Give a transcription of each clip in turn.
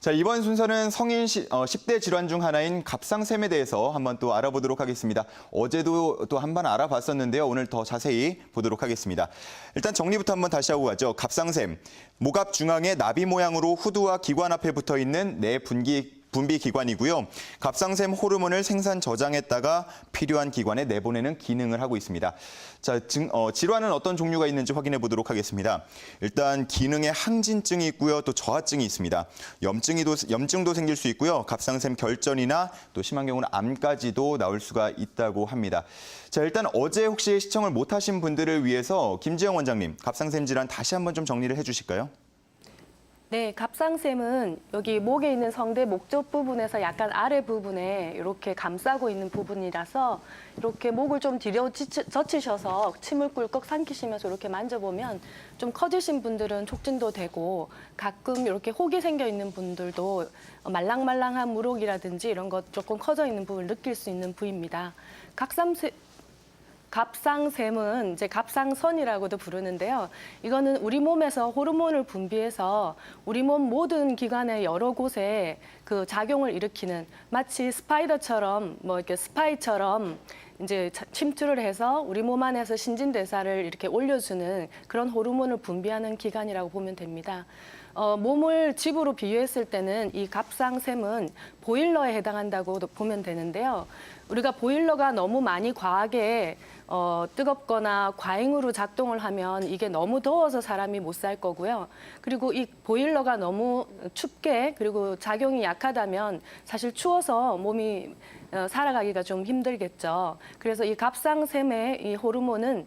자, 이번 순서는 성인 10대 질환 중 하나인 갑상샘에 대해서 한번 또 알아보도록 하겠습니다. 어제도 또 한 번 알아봤었는데요. 오늘 더 자세히 보도록 하겠습니다. 일단 정리부터 한번 다시 하고 가죠. 갑상샘, 목 앞 중앙에 나비 모양으로 후두와 기관 앞에 붙어 있는 내 분비 기관이고요. 갑상샘 호르몬을 생산 저장했다가 필요한 기관에 내보내는 기능을 하고 있습니다. 자, 질환은 어떤 종류가 있는지 확인해 보도록 하겠습니다. 일단 기능에 항진증이 있고요. 또 저하증이 있습니다. 염증도 생길 수 있고요. 갑상샘 결전이나 또 심한 경우는 암까지도 나올 수가 있다고 합니다. 자, 일단 어제 혹시 시청을 못하신 분들을 위해서 김지영 원장님, 갑상샘 질환 다시 한번 좀 정리를 해주실까요? 네, 갑상샘은 여기 목에 있는 성대 목 쪽 부분에서 약간 아래 부분에 이렇게 감싸고 있는 부분이라서 이렇게 목을 좀 뒤로 젖히셔서 침을 꿀꺽 삼키시면서 이렇게 만져보면 좀 커지신 분들은 촉진도 되고 가끔 이렇게 혹이 생겨 있는 분들도 말랑말랑한 물혹이라든지 이런 것 조금 커져 있는 부분을 느낄 수 있는 부위입니다. 갑상샘은 이제 갑상선이라고도 부르는데요. 이거는 우리 몸에서 호르몬을 분비해서 우리 몸 모든 기관의 여러 곳에 그 작용을 일으키는 마치 스파이더처럼 이렇게 스파이처럼 이제 침투를 해서 우리 몸 안에서 신진대사를 이렇게 올려주는 그런 호르몬을 분비하는 기관이라고 보면 됩니다. 몸을 집으로 비유했을 때는 이 갑상샘은 보일러에 해당한다고 보면 되는데요. 우리가 보일러가 너무 많이 과하게 뜨겁거나 과잉으로 작동을 하면 이게 너무 더워서 사람이 못 살 거고요. 그리고 이 보일러가 너무 춥게 그리고 작용이 약하다면 사실 추워서 몸이 살아가기가 좀 힘들겠죠. 그래서 이 갑상샘의 이 호르몬은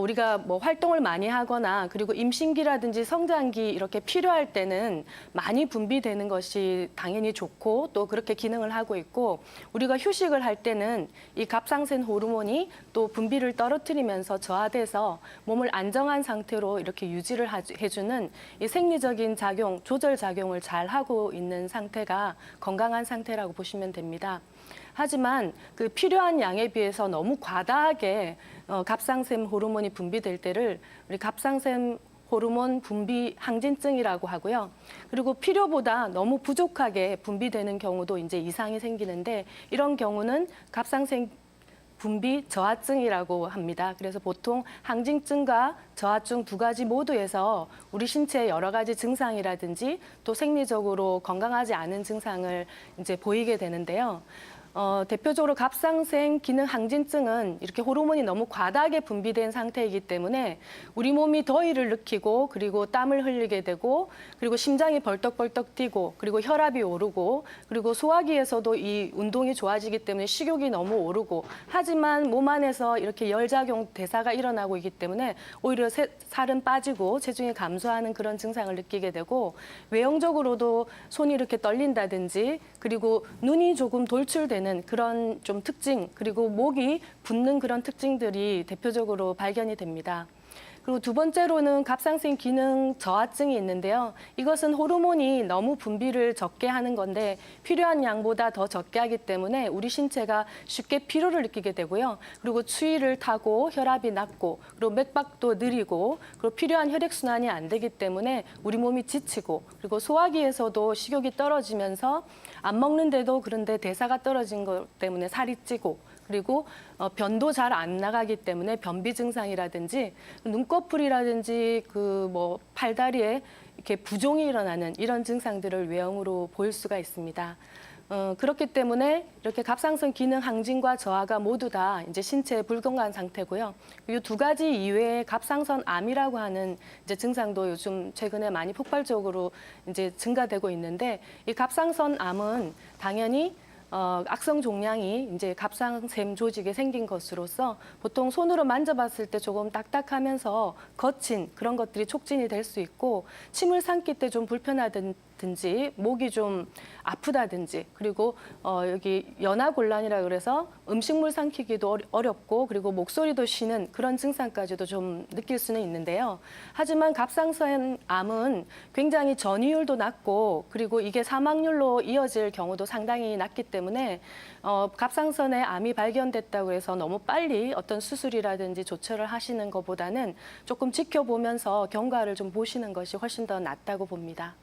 우리가 뭐 활동을 많이 하거나 그리고 임신기라든지 성장기 이렇게 필요할 때는 많이 분비되는 것이 당연히 좋고 또 그렇게 기능을 하고 있고 우리가 휴식을 할 때는 이 갑상샘 호르몬이 또 분비를 떨어뜨리면서 저하돼서 몸을 안정한 상태로 이렇게 유지를 해주는 이 생리적인 작용, 조절 작용을 잘 하고 있는 상태가 건강한 상태라고 보시면 됩니다. 하지만 그 필요한 양에 비해서 너무 과다하게 갑상샘 호르몬이 분비될 때를 우리 갑상샘 호르몬 분비 항진증이라고 하고요. 그리고 필요보다 너무 부족하게 분비되는 경우도 이제 이상이 생기는데 이런 경우는 갑상샘 분비 저하증이라고 합니다. 그래서 보통 항진증과 저하증 두 가지 모두에서 우리 신체의 여러 가지 증상이라든지 또 생리적으로 건강하지 않은 증상을 이제 보이게 되는데요. 대표적으로 갑상샘 기능 항진증은 이렇게 호르몬이 너무 과다하게 분비된 상태이기 때문에 우리 몸이 더위를 느끼고 그리고 땀을 흘리게 되고 그리고 심장이 벌떡벌떡 뛰고 그리고 혈압이 오르고 그리고 소화기에서도 이 운동이 좋아지기 때문에 식욕이 너무 오르고 하지만 몸 안에서 이렇게 열작용 대사가 일어나고 있기 때문에 오히려 살은 빠지고 체중이 감소하는 그런 증상을 느끼게 되고 외형적으로도 손이 이렇게 떨린다든지 그리고 눈이 조금 돌출되는 그런 좀 특징 그리고 목이 붓는 그런 특징들이 대표적으로 발견이 됩니다. 그리고 두 번째로는 갑상샘 기능 저하증이 있는데요. 이것은 호르몬이 너무 분비를 적게 하는 건데 필요한 양보다 더 적게 하기 때문에 우리 신체가 쉽게 피로를 느끼게 되고요. 그리고 추위를 타고 혈압이 낮고 그리고 맥박도 느리고 그리고 필요한 혈액순환이 안 되기 때문에 우리 몸이 지치고 그리고 소화기에서도 식욕이 떨어지면서 안 먹는데도 그런데 대사가 떨어진 것 때문에 살이 찌고 그리고 변도 잘 안 나가기 때문에 변비 증상이라든지 눈꺼풀이라든지 팔다리에 이렇게 부종이 일어나는 이런 증상들을 외형으로 보일 수가 있습니다. 그렇기 때문에 이렇게 갑상선 기능 항진과 저하가 모두 다 이제 신체에 불건강한 상태고요. 이 두 가지 이외에 갑상선 암이라고 하는 이제 증상도 요즘 최근에 많이 폭발적으로 이제 증가되고 있는데 이 갑상선 암은 당연히 악성 종양이 이제 갑상샘 조직에 생긴 것으로서 보통 손으로 만져봤을 때 조금 딱딱하면서 거친 그런 것들이 촉진이 될 수 있고 침을 삼킬 때 좀 불편하든지 목이 좀 아프다든지 그리고 여기 연하곤란이라 그래서 음식물 삼키기도 어렵고 그리고 목소리도 쉬는 그런 증상까지도 좀 느낄 수는 있는데요. 하지만 갑상선 암은 굉장히 전이율도 낮고 그리고 이게 사망률로 이어질 경우도 상당히 낮기 때문에 갑상선에 암이 발견됐다고 해서 너무 빨리 어떤 수술이라든지 조처를 하시는 것보다는 조금 지켜보면서 경과를 좀 보시는 것이 훨씬 더 낫다고 봅니다.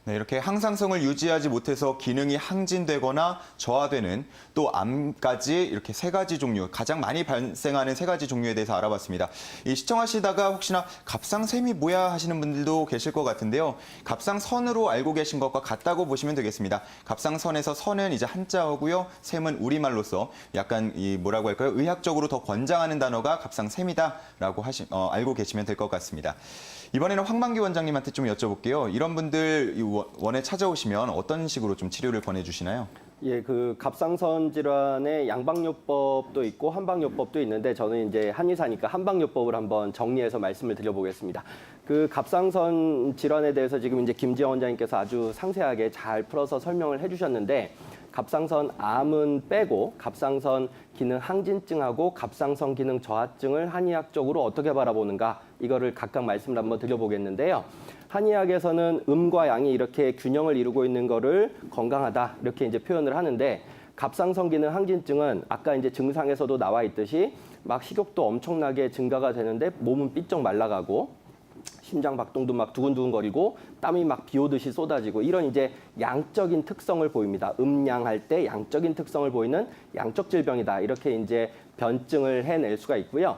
네, 이렇게 항상성을 유지하지 못해서 기능이 항진되거나 저하되는 또 암까지 이렇게 세 가지 종류, 가장 많이 발생하는 세 가지 종류에 대해서 알아봤습니다. 이 시청하시다가 혹시나 갑상샘이 뭐야 하시는 분들도 계실 것 같은데요. 갑상선으로 알고 계신 것과 같다고 보시면 되겠습니다. 갑상선에서 선은 이제 한자어고요. 샘은 우리말로서 약간 이 뭐라고 할까요? 의학적으로 더 권장하는 단어가 갑상샘이다라고 알고 계시면 될 것 같습니다. 이번에는 황만기 원장님한테 좀 여쭤볼게요. 이런 분들 원에 찾아오시면 어떤 식으로 좀 치료를 권해주시나요? 예, 그 갑상선 질환의 양방요법도 있고 한방요법도 있는데 저는 이제 한의사니까 한방요법을 한번 정리해서 말씀을 드려보겠습니다. 그 갑상선 질환에 대해서 지금 이제 김지영 원장님께서 아주 상세하게 잘 풀어서 설명을 해주셨는데 갑상선 암은 빼고 갑상선 기능 항진증하고 갑상선 기능 저하증을 한의학적으로 어떻게 바라보는가 이거를 각각 말씀을 한번 드려보겠는데요. 한의학에서는 음과 양이 이렇게 균형을 이루고 있는 거를 건강하다 이렇게 이제 표현을 하는데 갑상선 기능 항진증은 아까 이제 증상에서도 나와 있듯이 막 식욕도 엄청나게 증가가 되는데 몸은 삐쩍 말라가고 심장 박동도 막 두근두근거리고 땀이 막 비 오듯이 쏟아지고 이런 이제 양적인 특성을 보입니다. 음양할 때 양적인 특성을 보이는 양적 질병이다. 이렇게 이제 변증을 해낼 수가 있고요.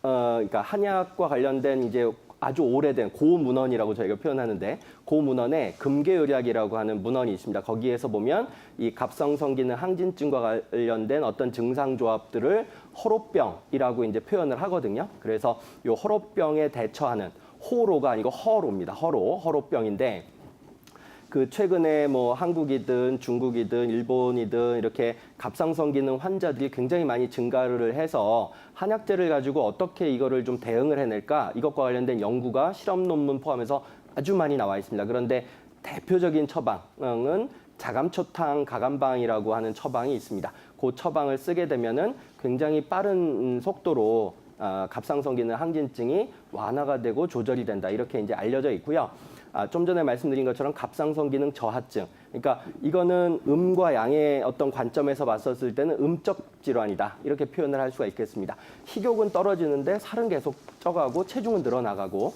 그러니까 한약과 관련된 이제 아주 오래된 고문헌이라고 저희가 표현하는데 고문헌에 금계의학이라고 하는 문헌이 있습니다. 거기에서 보면 이 갑상선 기능 항진증과 관련된 어떤 증상 조합들을 허로병이라고 이제 표현을 하거든요. 그래서 이 허로병에 대처하는 호로가 아니고 허로입니다. 허로병인데 그 최근에 뭐 한국이든 중국이든 일본이든 이렇게 갑상선 기능 환자들이 굉장히 많이 증가를 해서 한약재를 가지고 어떻게 이거를 좀 대응을 해낼까 이것과 관련된 연구가 실험 논문 포함해서 아주 많이 나와 있습니다. 그런데 대표적인 처방은 자감초탕 가감방이라고 하는 처방이 있습니다. 그 처방을 쓰게 되면은 굉장히 빠른 속도로 갑상선 기능 항진증이 완화가 되고 조절이 된다 이렇게 이제 알려져 있고요. 좀 전에 말씀드린 것처럼 갑상선 기능 저하증. 그러니까 이거는 음과 양의 어떤 관점에서 봤었을 때는 음적 질환이다. 이렇게 표현을 할 수가 있겠습니다. 식욕은 떨어지는데 살은 계속 쪄가고 체중은 늘어나가고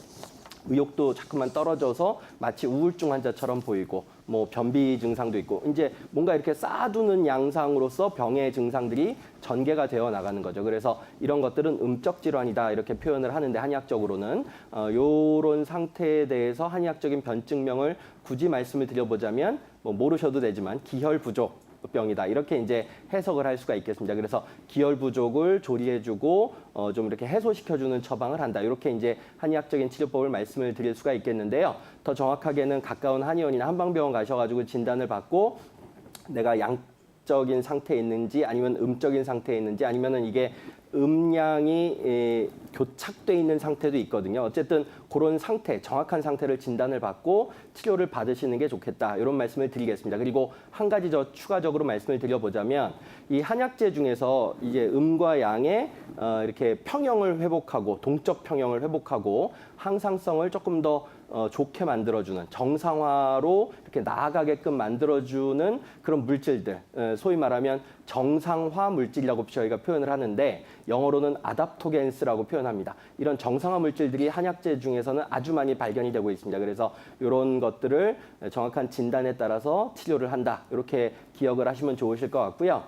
의욕도 자꾸만 떨어져서 마치 우울증 환자처럼 보이고 뭐 변비 증상도 있고 이제 뭔가 이렇게 쌓아두는 양상으로서 병의 증상들이 전개가 되어 나가는 거죠. 그래서 이런 것들은 음적 질환이다 이렇게 표현을 하는데 한의학적으로는 요런 상태에 대해서 한의학적인 변증명을 굳이 말씀을 드려보자면 뭐 모르셔도 되지만 기혈 부족 병이다 이렇게 이제 해석을 할 수가 있겠습니다. 그래서 기혈 부족을 조리해주고 좀 이렇게 해소시켜주는 처방을 한다. 이렇게 이제 한의학적인 치료법을 말씀을 드릴 수가 있겠는데요. 더 정확하게는 가까운 한의원이나 한방병원 가셔가지고 진단을 받고 내가 양적인 상태에 있는지 아니면 음적인 상태에 있는지 아니면은 이게 음양이 교착돼 있는 상태도 있거든요. 어쨌든 그런 상태, 정확한 상태를 진단을 받고 치료를 받으시는 게 좋겠다. 이런 말씀을 드리겠습니다. 그리고 한 가지 더 추가적으로 말씀을 드려보자면 이 한약재 중에서 이제 음과 양의 이렇게 평형을 회복하고 동적 평형을 회복하고 항상성을 조금 더 좋게 만들어주는 정상화로 이렇게 나아가게끔 만들어주는 그런 물질들, 소위 말하면 정상화 물질이라고 저희가 표현을 하는데 영어로는 아답토겐스라고 표현합니다. 이런 정상화 물질들이 한약재 중에서는 아주 많이 발견이 되고 있습니다. 그래서 이런 것들을 정확한 진단에 따라서 치료를 한다. 이렇게 기억을 하시면 좋으실 것 같고요.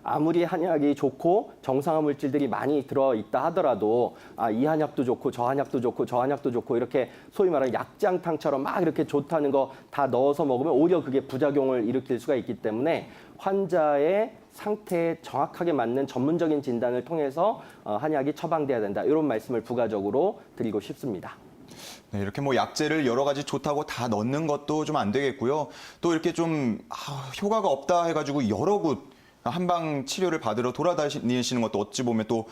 아무리 한약이 좋고 정상화 물질들이 많이 들어있다 하더라도 이 한약도 좋고 저 한약도 좋고 저 한약도 좋고 이렇게 소위 말하는 약장탕처럼 막 이렇게 좋다는 거 다 넣어서 먹으면 오히려 그게 부작용을 일으킬 수가 있기 때문에 환자의 상태에 정확하게 맞는 전문적인 진단을 통해서 한약이 처방돼야 된다. 이런 말씀을 부가적으로 드리고 싶습니다. 네, 이렇게 뭐 약재를 여러 가지 좋다고 다 넣는 것도 좀 안 되겠고요. 또 이렇게 좀 효과가 없다 해가지고 여러 곳 한방 치료를 받으러 돌아다니시는 것도 어찌 보면 또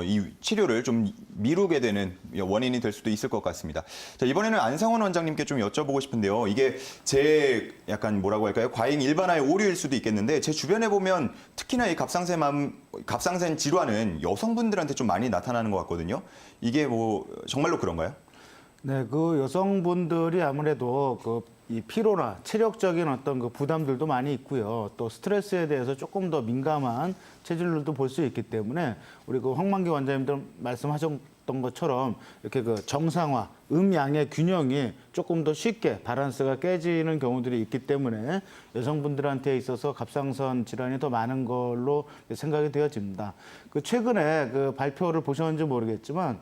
이 치료를 좀 미루게 되는 원인이 될 수도 있을 것 같습니다. 자, 이번에는 안상원 원장님께 좀 여쭤보고 싶은데요. 이게 제 약간 뭐라고 할까요? 과잉 일반화의 오류일 수도 있겠는데 제 주변에 보면 특히나 이 갑상선 질환은 여성분들한테 좀 많이 나타나는 것 같거든요. 이게 뭐 정말로 그런가요? 네, 그 여성분들이 아무래도 이 피로나 체력적인 어떤 그 부담들도 많이 있고요. 또 스트레스에 대해서 조금 더 민감한 체질들도 볼 수 있기 때문에 우리 그 황만기 원장님들 말씀하신 말씀드렸던 것처럼 이렇게 그 정상화, 음양의 균형이 조금 더 쉽게 밸런스가 깨지는 경우들이 있기 때문에 여성분들한테 있어서 갑상선 질환이 더 많은 걸로 생각이 되어집니다. 그 최근에 그 발표를 보셨는지 모르겠지만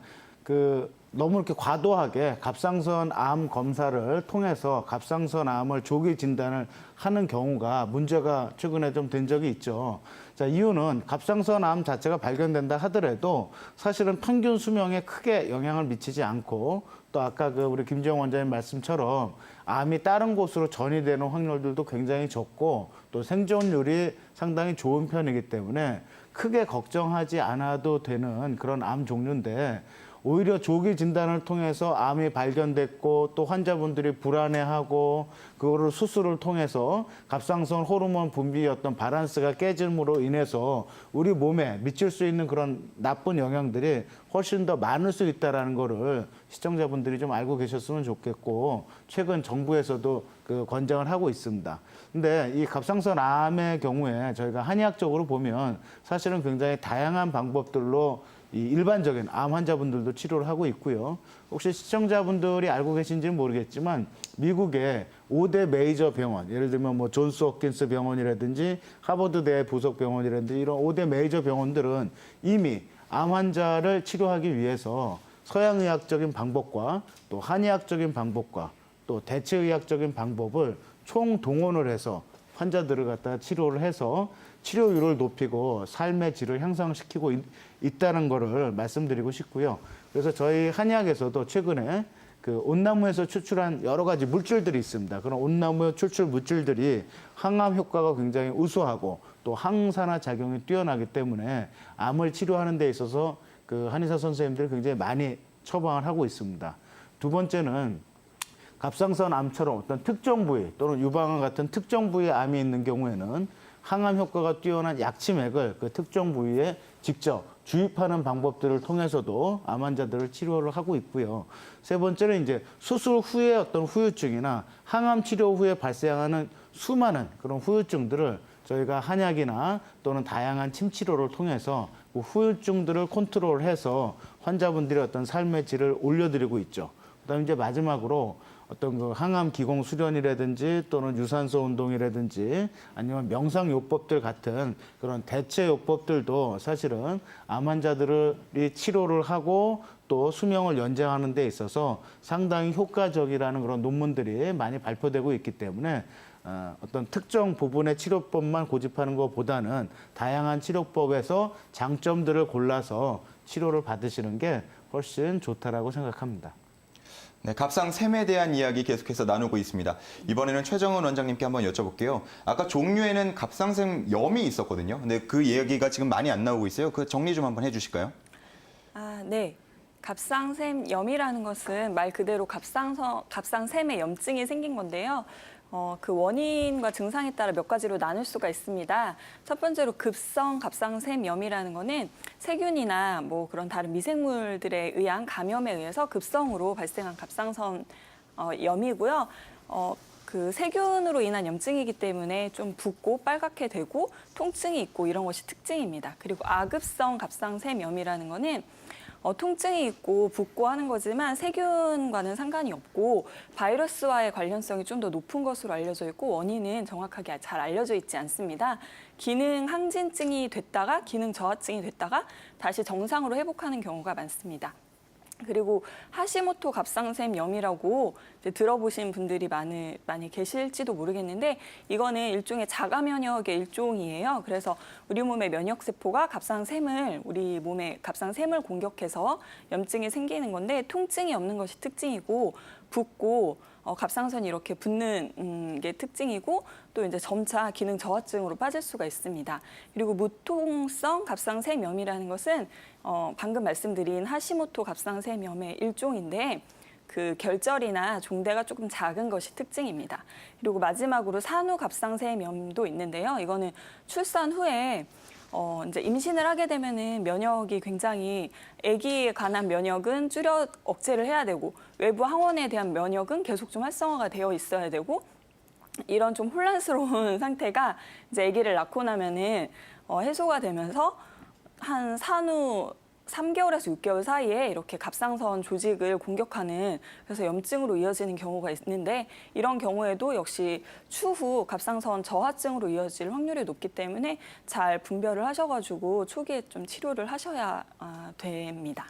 너무 이렇게 과도하게 갑상선 암 검사를 통해서 갑상선 암을 조기 진단을 하는 경우가 문제가 최근에 좀 된 적이 있죠. 자, 이유는 갑상선 암 자체가 발견된다 하더라도 사실은 평균 수명에 크게 영향을 미치지 않고 또 아까 우리 김지영 원장님 말씀처럼 암이 다른 곳으로 전이되는 확률들도 굉장히 적고 또 생존율이 상당히 좋은 편이기 때문에 크게 걱정하지 않아도 되는 그런 암 종류인데 오히려 조기 진단을 통해서 암이 발견됐고 또 환자분들이 불안해하고 그거를 수술을 통해서 갑상선 호르몬 분비의 어떤 밸런스가 깨짐으로 인해서 우리 몸에 미칠 수 있는 그런 나쁜 영향들이 훨씬 더 많을 수 있다는 거를 시청자분들이 좀 알고 계셨으면 좋겠고 최근 정부에서도 권장을 하고 있습니다. 근데 이 갑상선 암의 경우에 저희가 한의학적으로 보면 사실은 굉장히 다양한 방법들로 이 일반적인 암 환자분들도 치료를 하고 있고요. 혹시 시청자분들이 알고 계신지는 모르겠지만 미국의 5대 메이저 병원, 예를 들면 뭐 존스 홉킨스 병원이라든지 하버드대 부속병원이라든지 이런 5대 메이저 병원들은 이미 암 환자를 치료하기 위해서 서양의학적인 방법과 또 한의학적인 방법과 또 대체의학적인 방법을 총동원을 해서 환자들을 갖다가 치료를 해서 치료율을 높이고 삶의 질을 향상시키고 있다는 것을 말씀드리고 싶고요. 그래서 저희 한의학에서도 최근에 온나무에서 추출한 여러 가지 물질들이 있습니다. 그런 온나무 추출 물질들이 항암 효과가 굉장히 우수하고 또 항산화 작용이 뛰어나기 때문에 암을 치료하는 데 있어서 한의사 선생님들이 굉장히 많이 처방을 하고 있습니다. 두 번째는 갑상선 암처럼 어떤 특정 부위 또는 유방암 같은 특정 부위에 암이 있는 경우에는 항암 효과가 뛰어난 약침액을 그 특정 부위에 직접 주입하는 방법들을 통해서도 암 환자들을 치료를 하고 있고요. 세 번째는 이제 수술 후에 어떤 후유증이나 항암 치료 후에 발생하는 수많은 그런 후유증들을 저희가 한약이나 또는 다양한 침 치료를 통해서 그 후유증들을 컨트롤해서 환자분들의 어떤 삶의 질을 올려드리고 있죠. 그다음에 이제 마지막으로 어떤 항암 기공 수련이라든지 또는 유산소 운동이라든지 아니면 명상 요법들 같은 그런 대체 요법들도 사실은 암 환자들이 치료를 하고 또 수명을 연장하는 데 있어서 상당히 효과적이라는 그런 논문들이 많이 발표되고 있기 때문에 어떤 특정 부분의 치료법만 고집하는 것보다는 다양한 치료법에서 장점들을 골라서 치료를 받으시는 게 훨씬 좋다라고 생각합니다. 네, 갑상샘에 대한 이야기 계속해서 나누고 있습니다. 이번에는 최정은 원장님께 한번 여쭤볼게요. 아까 종류에는 갑상샘 염이 있었거든요. 근데 그 이야기가 지금 많이 안 나오고 있어요. 그 정리 좀 한번 해주실까요? 네. 갑상샘 염이라는 것은 말 그대로 갑상샘에 염증이 생긴 건데요. 그 원인과 증상에 따라 몇 가지로 나눌 수가 있습니다. 첫 번째로 급성 갑상샘염이라는 거는 세균이나 뭐 그런 다른 미생물들에 의한 감염에 의해서 급성으로 발생한 갑상선 염이고요. 그 세균으로 인한 염증이기 때문에 좀 붓고 빨갛게 되고 통증이 있고 이런 것이 특징입니다. 그리고 아급성 갑상샘염이라는 거는 통증이 있고 붓고 하는 거지만 세균과는 상관이 없고 바이러스와의 관련성이 좀 더 높은 것으로 알려져 있고 원인은 정확하게 잘 알려져 있지 않습니다. 기능 항진증이 됐다가 기능 저하증이 됐다가 다시 정상으로 회복하는 경우가 많습니다. 그리고 하시모토 갑상샘염이라고 들어보신 분들이 많이 계실지도 모르겠는데 이거는 일종의 자가 면역의 일종이에요. 그래서 우리 몸의 면역세포가 우리 몸의 갑상샘을 공격해서 염증이 생기는 건데 통증이 없는 것이 특징이고 붓고 갑상선이 이렇게 붓는 게 특징이고 또 이제 점차 기능 저하증으로 빠질 수가 있습니다. 그리고 무통성 갑상샘염이라는 것은 방금 말씀드린 하시모토 갑상샘염의 일종인데 그 결절이나 종대가 조금 작은 것이 특징입니다. 그리고 마지막으로 산후 갑상샘염도 있는데요. 이거는 출산 후에 이제 임신을 하게 되면은 면역이 굉장히 아기에 관한 면역은 억제를 해야 되고 외부 항원에 대한 면역은 계속 좀 활성화가 되어 있어야 되고 이런 좀 혼란스러운 상태가 이제 아기를 낳고 나면은 해소가 되면서 한 산후 3개월에서 6개월 사이에 이렇게 갑상선 조직을 공격하는, 그래서 염증으로 이어지는 경우가 있는데, 이런 경우에도 역시 추후 갑상선 저하증으로 이어질 확률이 높기 때문에 잘 분별을 하셔가지고 초기에 좀 치료를 하셔야 됩니다.